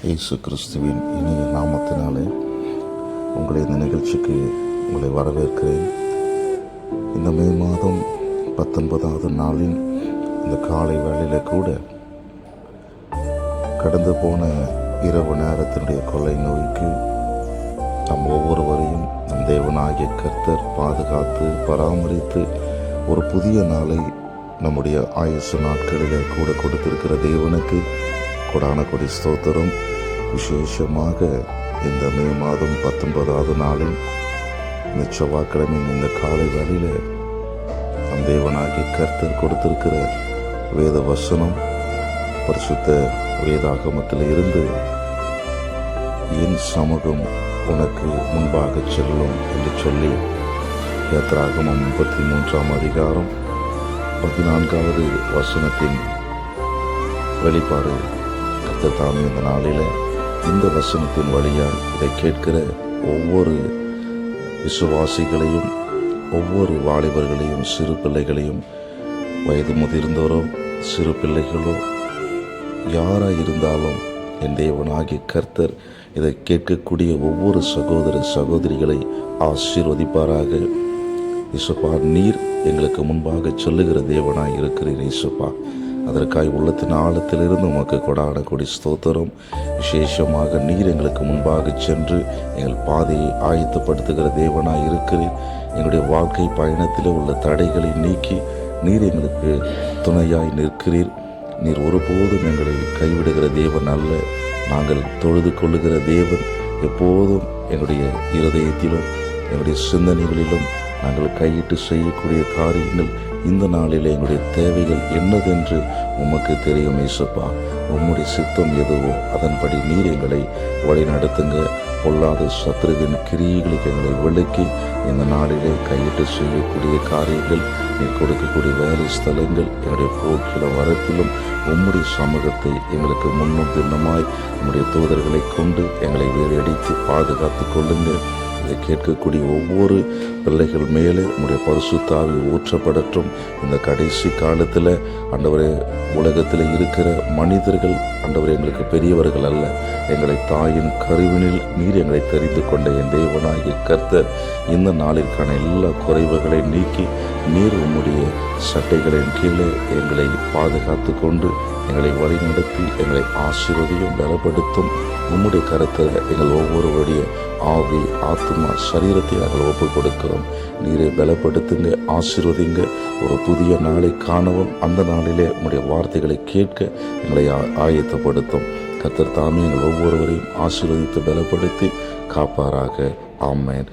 இயேசு கிறிஸ்துவின் இனிய நாமத்தினாலே உங்களை இந்த நிகழ்ச்சிக்கு உங்களை வரவேற்கிறேன். இந்த மே மாதம் 19வது நாளின் இந்த காலை வேளையில் கூட கடந்து போன இரவு நேரத்தினுடைய கொள்ளை நோய்க்கு நம் ஒவ்வொருவரையும் நம் தேவனாகிய கர்த்தர் பாதுகாத்து பராமரித்து ஒரு புதிய நாளை நம்முடைய ஆயுசு நாட்களிலே கூட கொடுத்திருக்கிற தேவனுக்கு கொடான கொடி ஸ்தோத்திரம். விசேஷமாக இந்த மே மாதம் 19வது நாளில் இந்த செவ்வாய்க்கிழமையின் இந்த காலை வேளையில் நம் தேவனாகிய கர்த்தர் கொடுத்திருக்கிற வேத வசனம் பரிசுத்த வேதாகமத்தில் இருந்து என் சமூகம் உனக்கு முன்பாக செல்லும் என்று சொல்லி யாத்திராகமம் 33ஆம் அதிகாரம் 14வது வசனத்தின் வெளிப்பாடு கர்த்தர் தாமே இந்த நாளில் இந்த வசனத்தின் வழியால் இதை கேட்கிற ஒவ்வொரு விசுவாசிகளையும் ஒவ்வொரு வாலிபர்களையும் சிறு பிள்ளைகளையும் வயது முதிர்ந்தோரோ சிறு பிள்ளைகளோ யாராக இருந்தாலும் என் தேவனாகிய கர்த்தர் இதை கேட்கக்கூடிய ஒவ்வொரு சகோதர சகோதரிகளை ஆசீர்வதிப்பாராக. இயேசுப்பா, நீர் எங்களுக்கு முன்பாக சொல்லுகிற தேவனாய் இருக்கிறீர். இயேசுப்பா, அதற்காய் உள்ளத்தின் ஆழத்திலிருந்து உமக்கு கொடான கொடி ஸ்தோத்திரம். விசேஷமாக நீர் எங்களுக்கு முன்பாக சென்று எங்கள் பாதையை ஆயத்தப்படுத்துகிற தேவனாய் இருக்கிறீர். எங்களுடைய வாழ்க்கை பயணத்தில் உள்ள தடைகளை நீக்கி நீர் எங்களுக்கு துணையாய் நிற்கிறீர். நீர் ஒருபோதும் எங்களை கைவிடுகிற தேவன் அல்ல. நாங்கள் தொழுது கொள்ளுகிற தேவன். எப்போதும் எங்களுடைய இருதயத்திலும் எங்களுடைய சிந்தனைகளிலும் நாங்கள் கையிட்டு செய்யக்கூடிய காரியங்கள் இந்த நாளில் எங்களுடைய தேவைகள் என்னதென்று உமக்கு தெரியும். இயேசுப்பா, உம்முடைய சித்தம் எதுவோ அதன்படி நீர் எங்களை வழி நடத்துங்க. பொல்லாத சத்துருவின் கிரியைகளுக்கு எங்களை விளக்கி இந்த நாளிலே கையிட்டு செய்யக்கூடிய காரியங்கள், நீர் கொடுக்கக்கூடிய வேலை ஸ்தலங்கள், எங்களுடைய போக்கிலும் வரத்திலும் உம்முடைய சமூகத்தை எங்களுக்கு முன்னும் பின்னமாய் உம்முடைய தூதர்களை கொண்டு எங்களை வேறடித்து பாதுகாத்து கொள்ளுங்கள். இதை கேட்கக்கூடிய ஒவ்வொரு பிள்ளைகள் மேலே உங்களுடைய பரிசுத்த ஆவி ஊற்றப்படட்டும். இந்த கடைசி காலத்தில் ஆண்டவரே, உலகத்தில் இருக்கிற மனிதர்கள் ஆண்டவரே எங்களுக்கு பெரியவர்கள் அல்ல. எங்களை தாயின் கருவினில் நீர் எங்களை தெரிந்து கொண்ட என் தேவனாகிய கர்த்தர் இந்த நாளிற்கான எல்லா குறைவுகளை நீக்கி நீர் உம்முடைய சட்டைகளின் கீழே எங்களை பாதுகாத்து கொண்டு எங்களை வழிநடத்தி எங்களை ஆசீர்வதியும் பலப்படுத்தும். உம்முடைய கருத்தில் எங்கள் ஒவ்வொருவருடைய ஆவி ஆத்மா சரீரத்தை நாங்கள் ஒப்புக் கொடுக்கிறோம். நீரை பலப்படுத்துங்க, ஆசீர்வதிங்க. ஒரு புதிய நாளை காணவும் அந்த நாளிலே உம்முடைய வார்த்தைகளை கேட்க எங்களை ஆயத்தப்படுத்தும். கர்த்தர் தாமே எங்கள் ஒவ்வொருவரையும் ஆசீர்வதித்து பலப்படுத்தி காப்பாராக. ஆமென்.